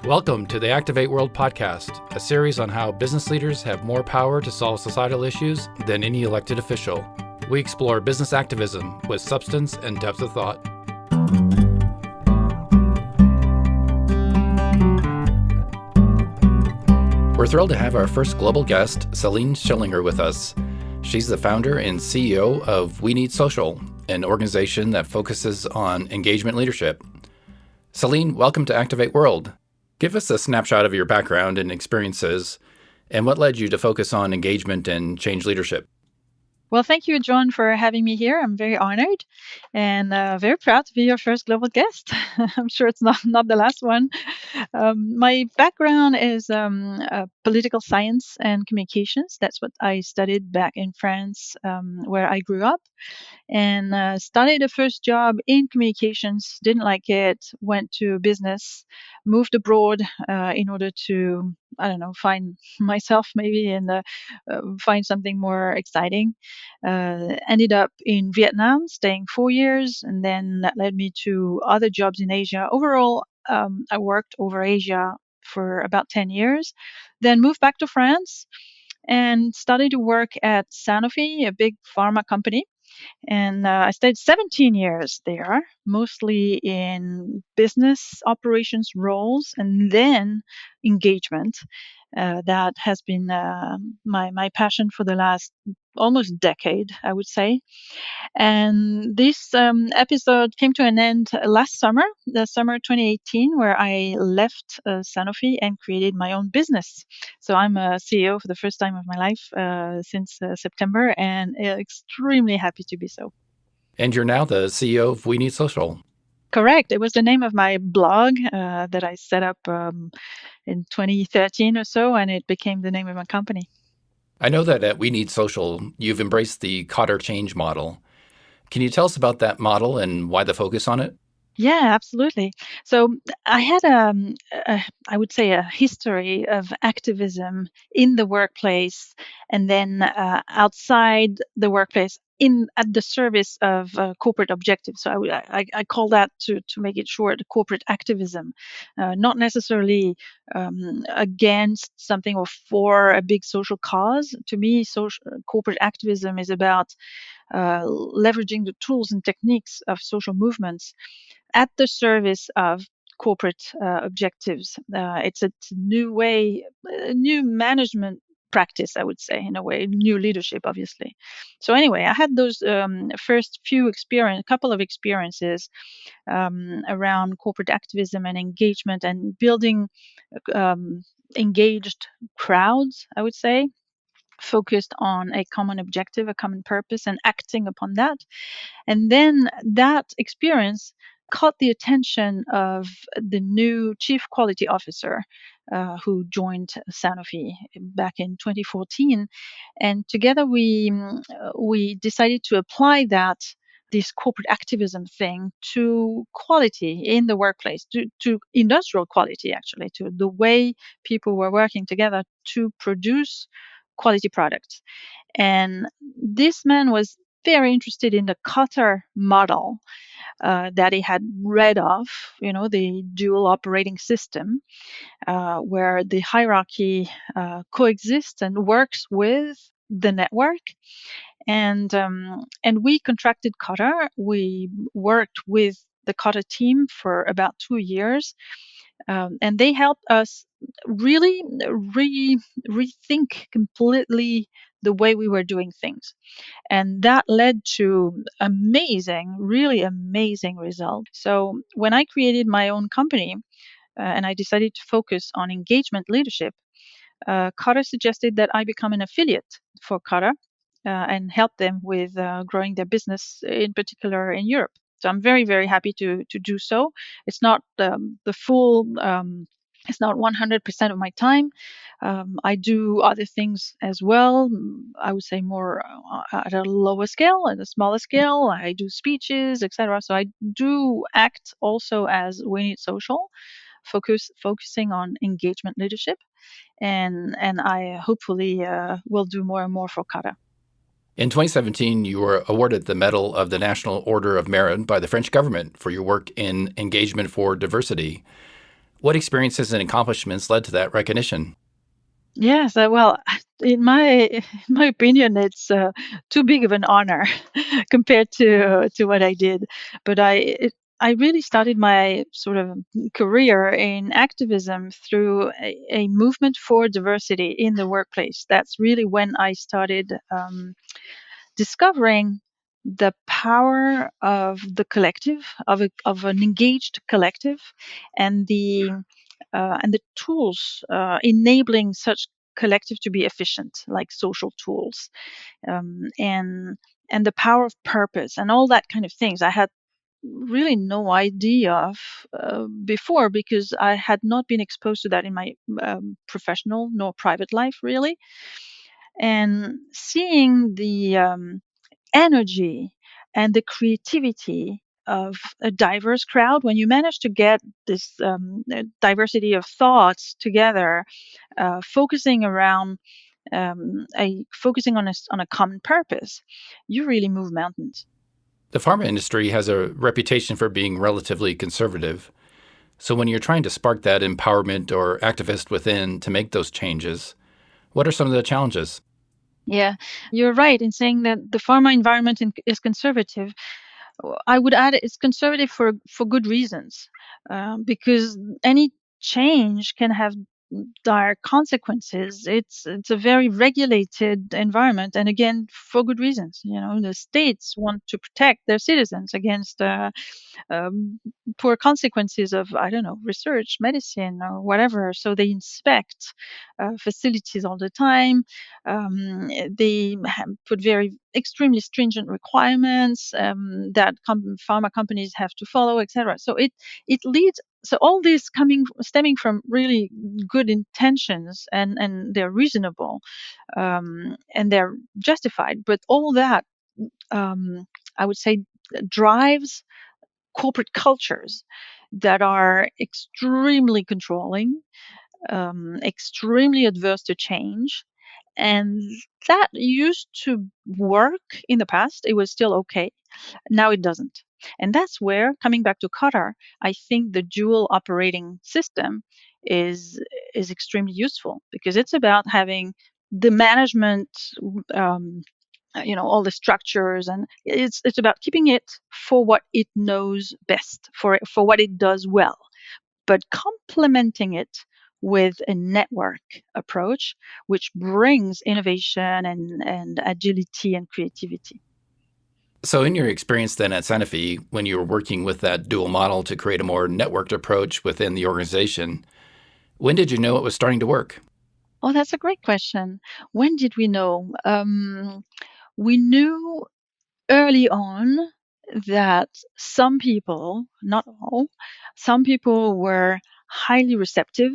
Welcome to the Activate World podcast, a series on how business leaders have more power to solve societal issues than any elected official. We explore business activism with substance and depth of thought. We're thrilled to have our first global guest, Celine Schillinger, with us. She's the founder and CEO of We Need Social, an organization that focuses on engagement leadership. Celine, welcome to Activate World. Give us a snapshot of your background and experiences, and what led you to focus on engagement and change leadership. Well, thank you, John, for having me here. I'm very honored and very proud to be your first global guest. I'm sure it's not the last one. My background is political science and communications. That's what I studied back in France, where I grew up, and started the first job in communications. Didn't like it. Went to business, moved abroad in order to, I don't know, find myself maybe and find something more exciting. Ended up in Vietnam, staying 4 years, and then that led me to other jobs in Asia. Overall, I worked over Asia for about 10 years, then moved back to France and started to work at Sanofi, a big pharma company. And I stayed 17 years there, mostly in business operations roles and then engagement. That has been my passion for the last almost decade, I would say. And this episode came to an end last summer, the summer 2018, where I left Sanofi and created my own business. So I'm a CEO for the first time of my life since September, and extremely happy to be so. And you're now the CEO of We Need Social. Correct. It was the name of my blog that I set up in 2013 or so, and it became the name of my company. I know that at We Need Social, you've embraced the Cotter change model. Can you tell us about that model and why the focus on it? Yeah, absolutely. So I had I would say, a history of activism in the workplace, and then outside the workplace, in at the service of corporate objectives. So I call that, to make it short, corporate activism, not necessarily against something or for a big social cause. To me, corporate activism is about leveraging the tools and techniques of social movements at the service of corporate objectives. It's a new way, a new management practice, I would say, in a way, new leadership, obviously. So anyway, I had those first couple of experiences around corporate activism and engagement and building engaged crowds, I would say, focused on a common objective, a common purpose, and acting upon that. And then that experience caught the attention of the new chief quality officer who joined Sanofi back in 2014. And together we decided to apply this corporate activism thing to quality in the workplace, to industrial quality, actually, to the way people were working together to produce quality products. And this man was very interested in the Qatar model that he had read of, the dual operating system, where the hierarchy coexists and works with the network. And we contracted Qatar. We worked with the Qatar team for about 2 years, and they helped us really rethink completely the way we were doing things. And that led to really amazing results. So when I created my own company and I decided to focus on engagement leadership, Qatar suggested that I become an affiliate for Qatar and help them with growing their business, in particular in Europe. So I'm very, very happy to do so. It's not the full. It's not 100% of my time. I do other things as well. I would say more at a lower scale, at a smaller scale. I do speeches, etc. So I do act also as We Need Social, focusing on engagement leadership, and I hopefully will do more and more for Qatar. In 2017, you were awarded the Medal of the National Order of Merit by the French government for your work in engagement for diversity. What experiences and accomplishments led to that recognition? Yes, well, in my opinion, it's too big of an honor compared to what I did. But I really started my sort of career in activism through a movement for diversity in the workplace. That's really when I started discovering the power of the collective, of an engaged collective, and the tools enabling such collective to be efficient, like social tools, and the power of purpose and all that kind of things. I had really no idea of before, because I had not been exposed to that in my professional nor private life, really. And seeing the energy and the creativity of a diverse crowd, when you manage to get this diversity of thoughts together, focusing around focusing on a common purpose, you really move mountains. The pharma industry has a reputation for being relatively conservative. So, when you're trying to spark that empowerment or activist within to make those changes, what are some of the challenges? Yeah, you're right in saying that the pharma environment is conservative. I would add it's conservative for good reasons, because any change can have dire consequences. It's a very regulated environment, and again, for good reasons. You know, the states want to protect their citizens against um, poor consequences of, I don't know, research, medicine, or whatever. So they inspect facilities all the time. They put very extremely stringent requirements that pharma companies have to follow, etc. So it leads. So all this stemming from really good intentions, and they're reasonable, and they're justified. But all that, I would say, drives corporate cultures that are extremely controlling, extremely adverse to change. And that used to work in the past. It was still okay. Now it doesn't. And that's where, coming back to Qatar, I think the dual operating system is is extremely useful, because it's about having the management, um, all the structures, and it's about keeping it for what it knows best, for what it does well, but complementing it with a network approach, which brings innovation and agility and creativity. So, in your experience then at Sanofi, when you were working with that dual model to create a more networked approach within the organization, when did you know it was starting to work? Oh, that's a great question. When did we know? We knew early on that some people, not all, some people were highly receptive.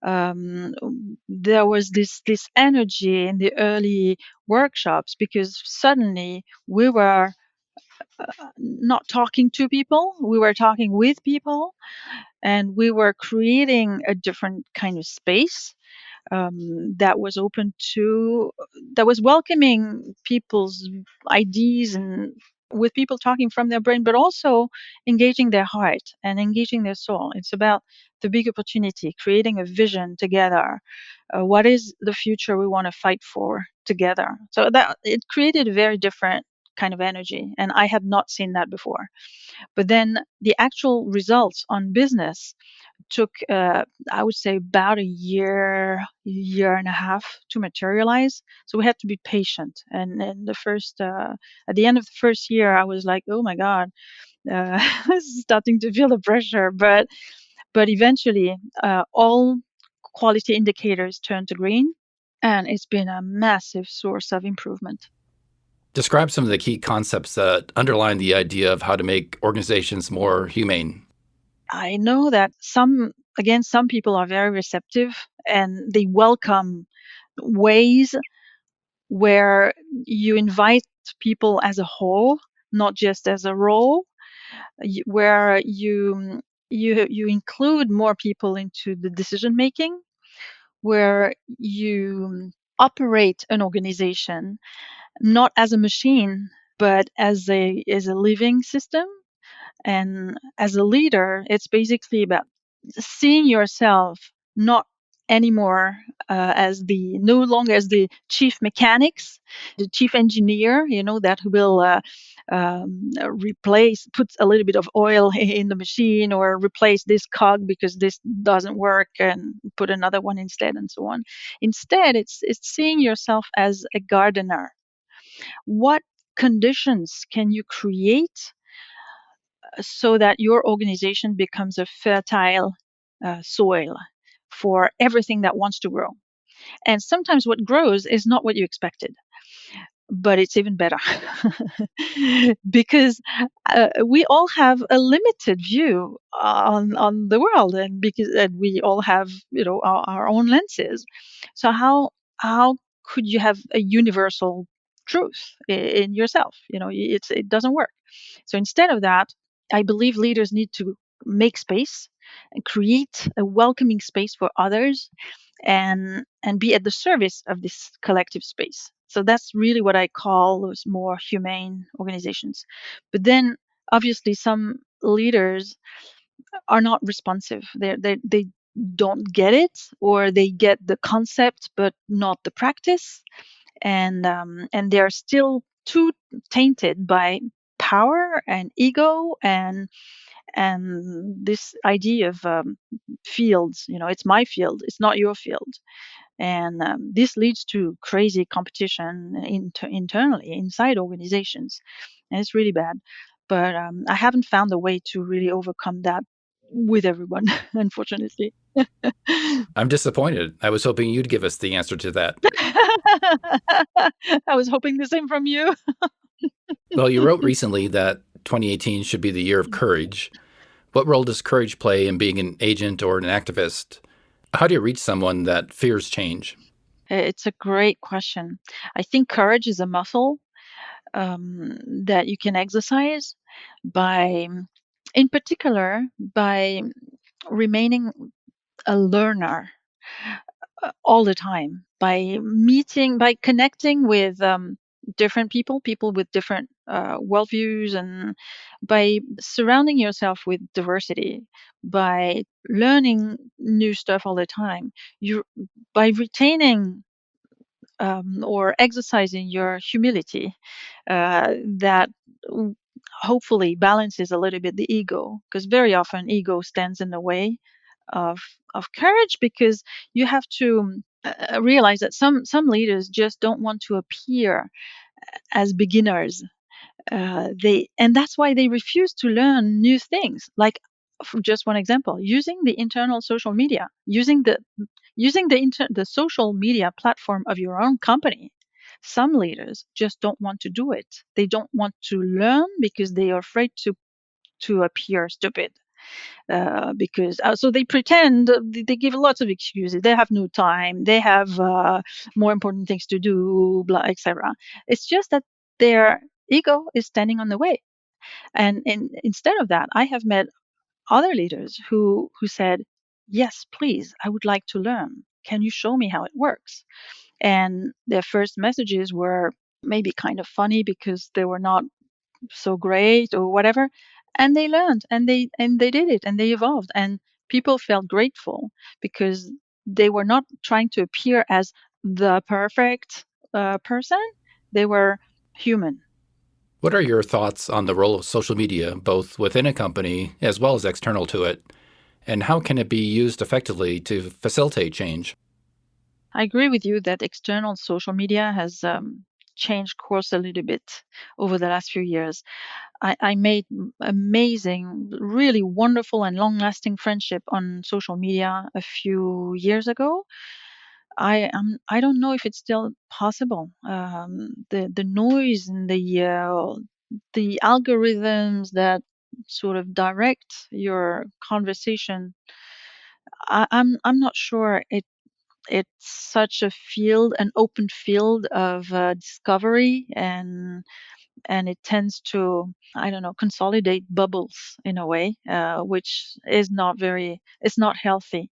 There was this energy in the early workshops, because suddenly we were not talking to people, we were talking with people, and we were creating a different kind of space, that was open to, that was welcoming people's ideas, and with people talking from their brain, but also engaging their heart and engaging their soul. It's about the big opportunity, creating a vision together. What is the future we want to fight for together? So that it created a very different kind of energy, and I had not seen that before. But then the actual results on business took, I would say, about a year and a half to materialize. So we had to be patient. And at the end of the first year, I was like, oh my God, starting to feel the pressure. But eventually, all quality indicators turned to green, and it's been a massive source of improvement. Describe some of the key concepts that underline the idea of how to make organizations more humane. I know that some people are very receptive, and they welcome ways where you invite people as a whole, not just as a role, where you include more people into the decision making, where you operate an organization not as a machine, but as a living system. And as a leader, it's basically about seeing yourself not anymore as the no longer as the chief mechanics, the chief engineer, that will replace, put a little bit of oil in the machine, or replace this cog because this doesn't work and put another one instead, and so on. Instead, it's seeing yourself as a gardener. What conditions can you create so that your organization becomes a fertile soil for everything that wants to grow? And sometimes what grows is not what you expected, but it's even better because we all have a limited view on the world, and because we all have our own lenses. So how could you have a universal truth in yourself? It doesn't work. So instead of that, I believe leaders need to make space and create a welcoming space for others, and be at the service of this collective space. So that's really what I call those more humane organizations. But then obviously some leaders are not responsive. They don't get it, or they get the concept but not the practice, and they're still too tainted by power and ego, and this idea of fields. It's my field, it's not your field. And this leads to crazy competition internally inside organizations, and it's really bad. But I haven't found a way to really overcome that with everyone, unfortunately. I'm disappointed. I was hoping you'd give us the answer to that. I was hoping the same from you. Well, you wrote recently that 2018 should be the year of courage. What role does courage play in being an agent or an activist? How do you reach someone that fears change? It's a great question. I think courage is a muscle that you can exercise by, in particular, by remaining a learner all the time, by connecting with different people with different worldviews, and by surrounding yourself with diversity, by learning new stuff all the time, you by retaining or exercising your humility, that hopefully balances a little bit the ego, because very often ego stands in the way of courage, because you have to realize that some leaders just don't want to appear as beginners. They and That's why they refuse to learn new things. Like, for just one example, using the internal social media, using the social media platform of your own company. Some leaders just don't want to do it. They don't want to learn because they are afraid to appear stupid. Because so they pretend, they give lots of excuses. They have no time. They have more important things to do, blah, etc. It's just that their ego is standing on the way. And instead of that, I have met other leaders who said, "Yes, please, I would like to learn. Can you show me how it works?" And their first messages were maybe kind of funny because they were not so great or whatever, and they learned, and they did it, and they evolved, and people felt grateful because they were not trying to appear as the perfect person. They were human. What are your thoughts on the role of social media, both within a company as well as external to it? And how can it be used effectively to facilitate change? I agree with you that external social media has changed course a little bit over the last few years. I made amazing, really wonderful and long-lasting friendship on social media a few years ago. I don't know if it's still possible. The noise and the algorithms that sort of direct your conversation. I'm not sure it's such a field, an open field of discovery, and it tends to, I don't know, consolidate bubbles in a way, which is not very, it's not healthy.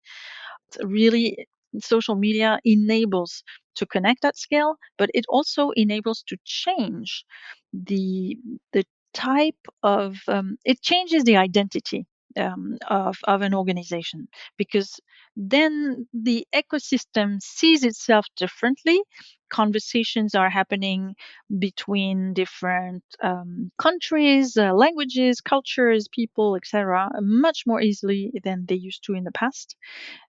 Really, social media enables to connect at scale, but it also enables to change the type of, it changes the identity. of an organization, because then the ecosystem sees itself differently. Conversations are happening between different countries, languages, cultures, people, etc., much more easily than they used to in the past.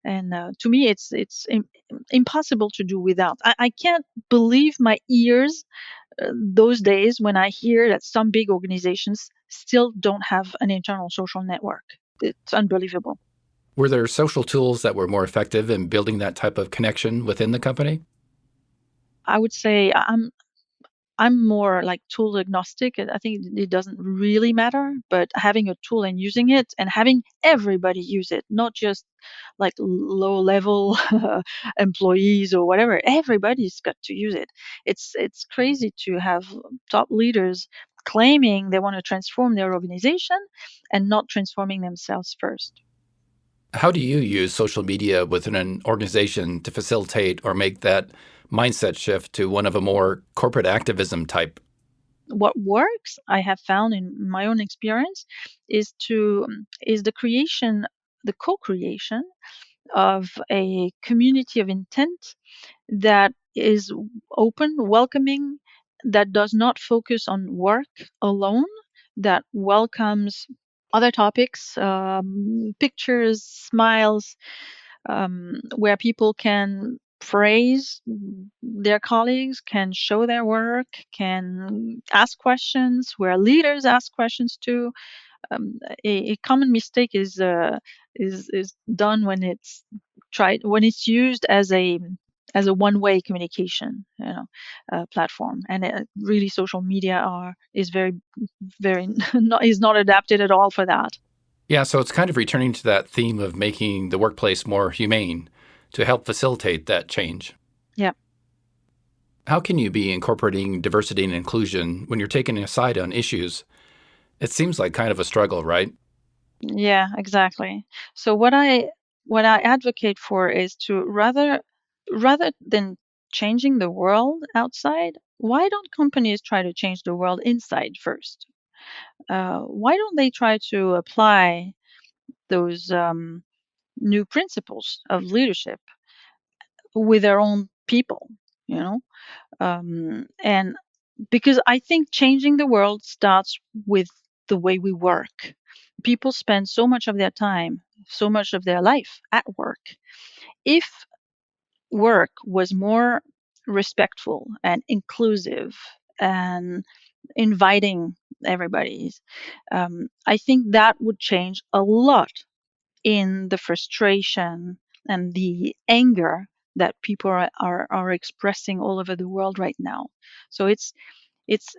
And to me, it's impossible to do without. I can't believe my ears those days when I hear that some big organizations still don't have an internal social network. It's unbelievable. Were there social tools that were more effective in building that type of connection within the company? I would say I'm more like tool agnostic. I think it doesn't really matter, but having a tool and using it and having everybody use it, not just like low level employees or whatever. Everybody's got to use it. It's crazy to have top leaders claiming they want to transform their organization and not transforming themselves first. How do you use social media within an organization to facilitate or make that mindset shift to one of a more corporate activism type? What works, I have found in my own experience, is the co-creation of a community of intent that is open, welcoming, that does not focus on work alone, that welcomes other topics, pictures, smiles, where people can praise their colleagues, can show their work, can ask questions, where leaders ask questions too. A common mistake is done when it's used as a one-way communication, platform, and really social media are is very very not, is not adapted at all for that. Yeah, so it's kind of returning to that theme of making the workplace more humane to help facilitate that change. Yeah. How can you be incorporating diversity and inclusion when you're taking a side on issues? It seems like kind of a struggle, right? Yeah, exactly. So what I advocate for is to rather than changing the world outside, why don't companies try to change the world inside first? Why don't they try to apply those new principles of leadership with their own people? You know, and because I think changing the world starts with the way we work. People spend so much of their time, so much of their life at work. If work was more respectful and inclusive and inviting everybody, I think that would change a lot in the frustration and the anger that people are expressing all over the world right now. So it's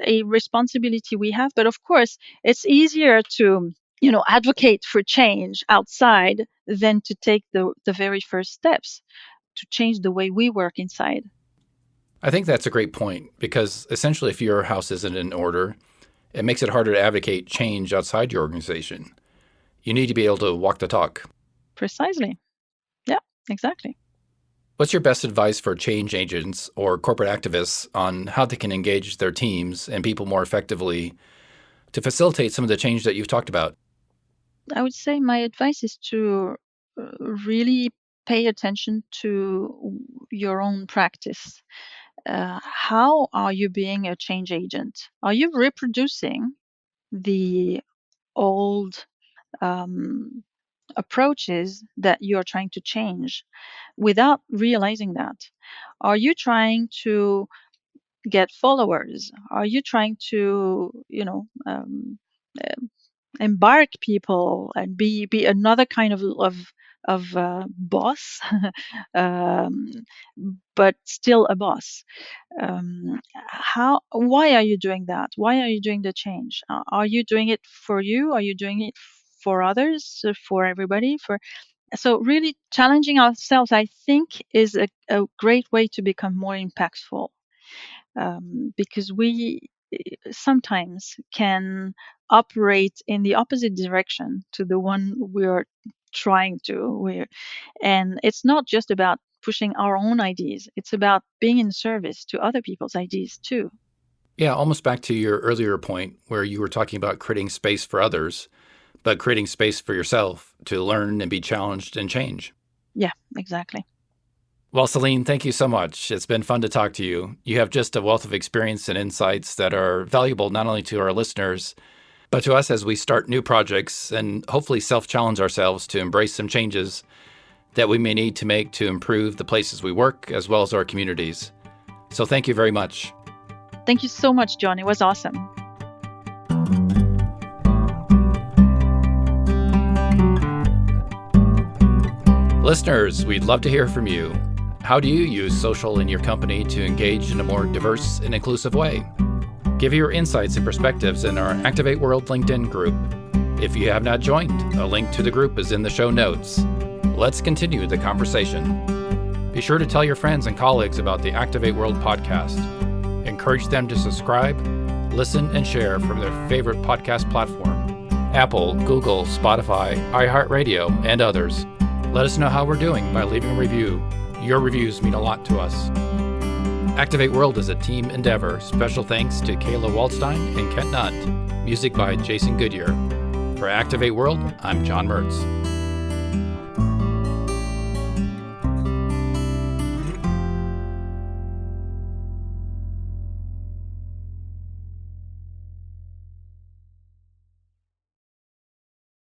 a responsibility we have, but of course it's easier to advocate for change outside than to take the very first steps to change the way we work inside. I think that's a great point because essentially, if your house isn't in order, it makes it harder to advocate change outside your organization. You need to be able to walk the talk. Precisely. Yeah, exactly. What's your best advice for change agents or corporate activists on how they can engage their teams and people more effectively to facilitate some of the change that you've talked about? I would say my advice is to really pay attention to your own practice. How are you being a change agent? Are you reproducing the old um, approaches that you're trying to change without realizing that? Are you trying to get followers? Are you trying to, embark people and be another kind of boss, um, but still a boss? How Why are you doing that? Why are you doing the change? Are you doing it for you? Are you doing it for others, for everybody? For So really challenging ourselves, I think, is a great way to become more impactful, because we sometimes can operate in the opposite direction to the one we're trying to. And it's not just about pushing our own ideas, it's about being in service to other people's ideas too. Yeah, almost back to your earlier point where you were talking about creating space for others. but creating space for yourself to learn and be challenged and change. Yeah, exactly. Well, Celine, thank you so much. It's been fun to talk to you. You have just a wealth of experience and insights that are valuable not only to our listeners, but to us as we start new projects and hopefully self-challenge ourselves to embrace some changes that we may need to make to improve the places we work as well as our communities. So thank you very much. Thank you so much, John. It was awesome. Listeners, we'd love to hear from you. How do you use social in your company to engage in a more diverse and inclusive way? Give your insights and perspectives in our Activate World LinkedIn group. If you have not joined, a link to the group is in the show notes. Let's continue the conversation. Be sure to tell your friends and colleagues about the Activate World podcast. Encourage them to subscribe, listen, and share from their favorite podcast platform: Apple, Google, Spotify, iHeartRadio, and others. Let us know how we're doing by leaving a review. Your reviews mean a lot to us. Activate World is a team endeavor. Special thanks to Kayla Waldstein and Kent Nutt. Music by Jason Goodyear. For Activate World, I'm John Mertz.